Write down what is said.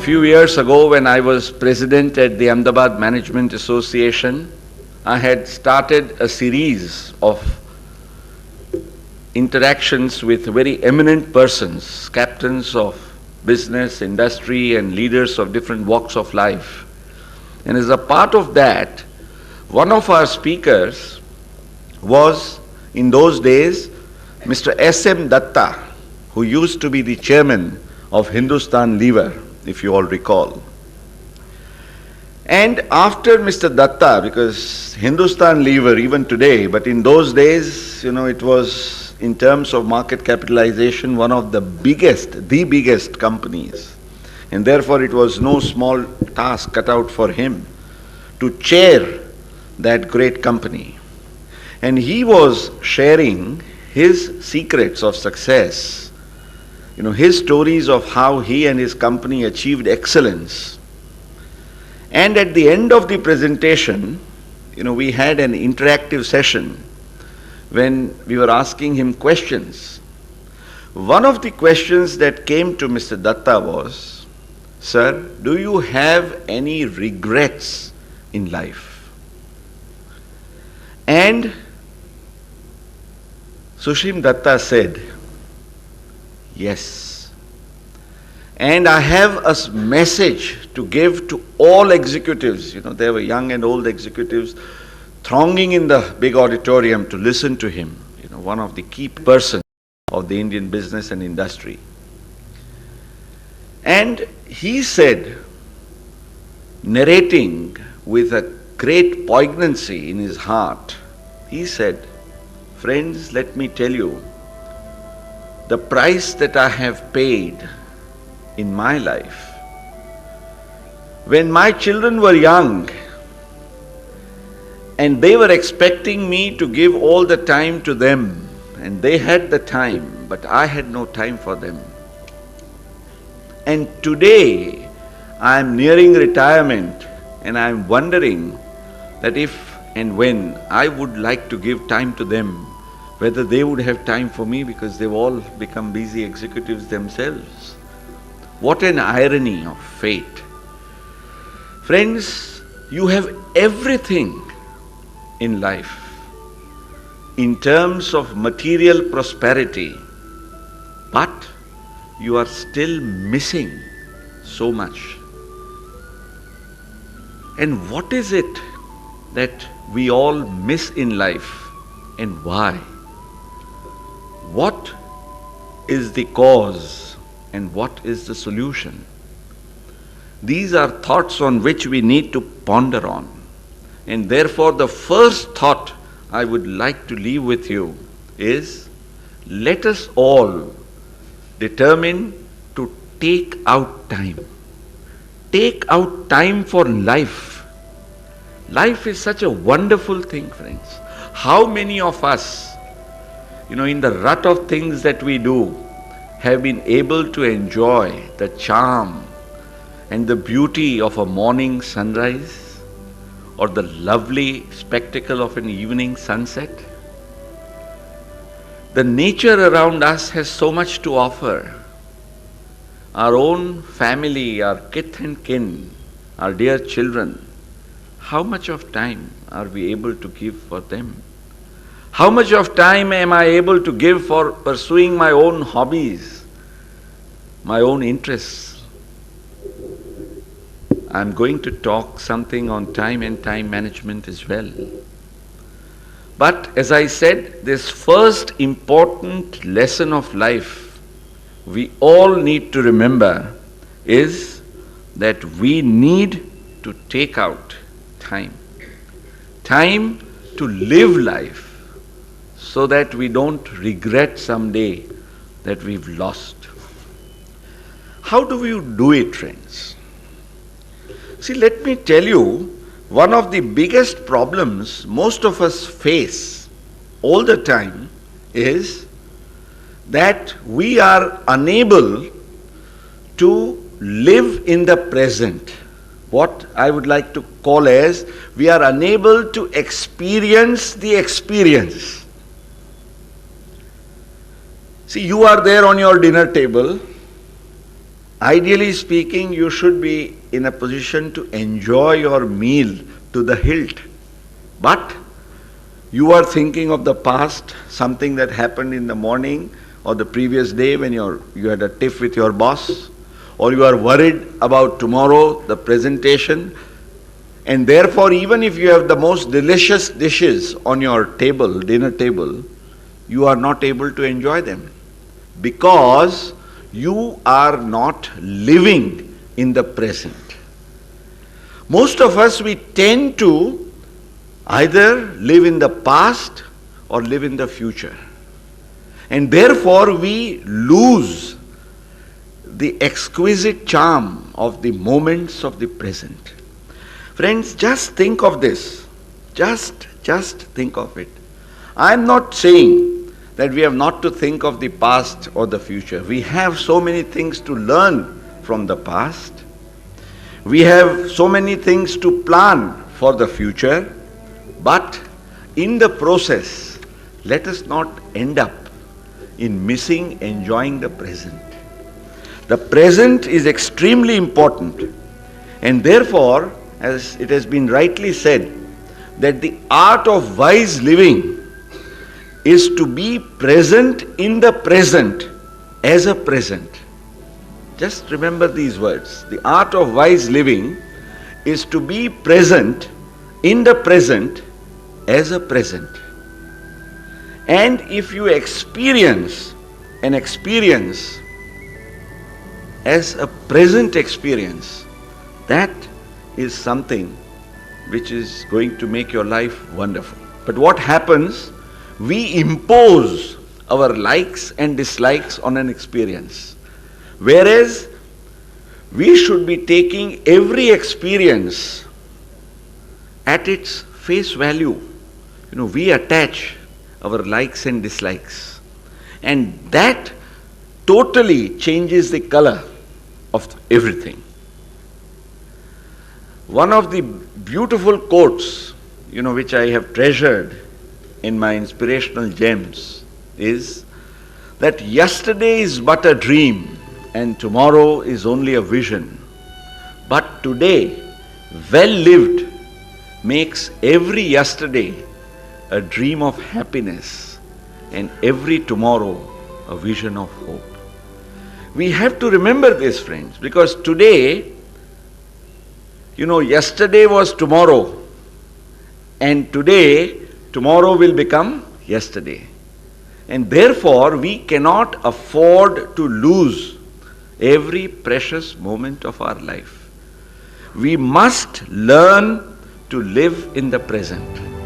few years ago, when I was president at the Ahmedabad Management Association, I had started a series of interactions with very eminent persons, captains of business, industry, and leaders of different walks of life. And as a part of that, one of our speakers was, in those days, Mr. S.M. Datta, who used to be the chairman of Hindustan Lever, if you all recall. And after Mr. Datta, because Hindustan Lever, even today, but in those days, it was, in terms of market capitalization, one of the biggest companies. And therefore it was no small task cut out for him to chair that great company. And he was sharing his secrets of success, his stories of how he and his company achieved excellence. And at the end of the presentation, we had an interactive session when we were asking him questions. One of the questions that came to Mr. Datta was, "Sir, do you have any regrets in life?" And Sushim Datta said, "Yes. And I have a message to give to all executives." There were young and old executives thronging in the big auditorium to listen to him, one of the key persons of the Indian business and industry. And he said, narrating with a great poignancy in his heart, he said, "Friends, let me tell you, the price that I have paid in my life. When my children were young, and they were expecting me to give all the time to them, and they had the time, but I had no time for them. And today, I am nearing retirement, and I am wondering that if and when I would like to give time to them, whether they would have time for me, because they've all become busy executives themselves." What an irony of fate. Friends, you have everything in life in terms of material prosperity, but you are still missing so much. And what is it that we all miss in life, and why? What is the cause and what is the solution? These are thoughts on which we need to ponder on. And therefore, the first thought I would like to leave with you is, let us all determine to take out time. Take out time for life. Life is such a wonderful thing, friends. How many of us, in the rut of things that we do, have been able to enjoy the charm and the beauty of a morning sunrise, or the lovely spectacle of an evening sunset? The nature around us has so much to offer. Our own family, our kith and kin, our dear children, how much of time are we able to give for them? How much of time am I able to give for pursuing my own hobbies, my own interests? I'm going to talk something on time and time management as well. But as I said, this first important lesson of life we all need to remember is that we need to take out time. Time to live life so that we don't regret someday that we've lost. How do we do it, friends? See, let me tell you, one of the biggest problems most of us face all the time is that we are unable to live in the present. What I would like to call as, we are unable to experience the experience. See, you are there on your dinner table, Ideally speaking, you should be in a position to enjoy your meal to the hilt. But you are thinking of the past, something that happened in the morning or the previous day when you had a tiff with your boss, or you are worried about tomorrow, the presentation, and therefore even if you have the most delicious dishes on your table, dinner table, you are not able to enjoy them because you are not living in the present. Most of us, we tend to either live in the past or live in the future. And therefore we lose the exquisite charm of the moments of the present. Friends, just think of this. Just think of it. I am not saying that we have not to think of the past or the future. We have so many things to learn from the past. We have so many things to plan for the future. But in the process, let us not end up in missing enjoying the present. The present is extremely important, and therefore, as it has been rightly said, that the art of wise living is to be present in the present as a present. Just remember these words. The art of wise living is to be present in the present as a present. And if you experience an experience as a present experience, that is something which is going to make your life wonderful. But what happens? We impose our likes and dislikes on an experience. Whereas we should be taking every experience at its face value. We attach our likes and dislikes, and that totally changes the color of everything. One of the beautiful quotes, which I have treasured in my inspirational gems is that yesterday is but a dream and tomorrow is only a vision. But today, well lived, makes every yesterday a dream of happiness and every tomorrow a vision of hope. We have to remember this, friends, because today, yesterday was tomorrow, and today, tomorrow will become yesterday. And therefore, we cannot afford to lose every precious moment of our life. We must learn to live in the present.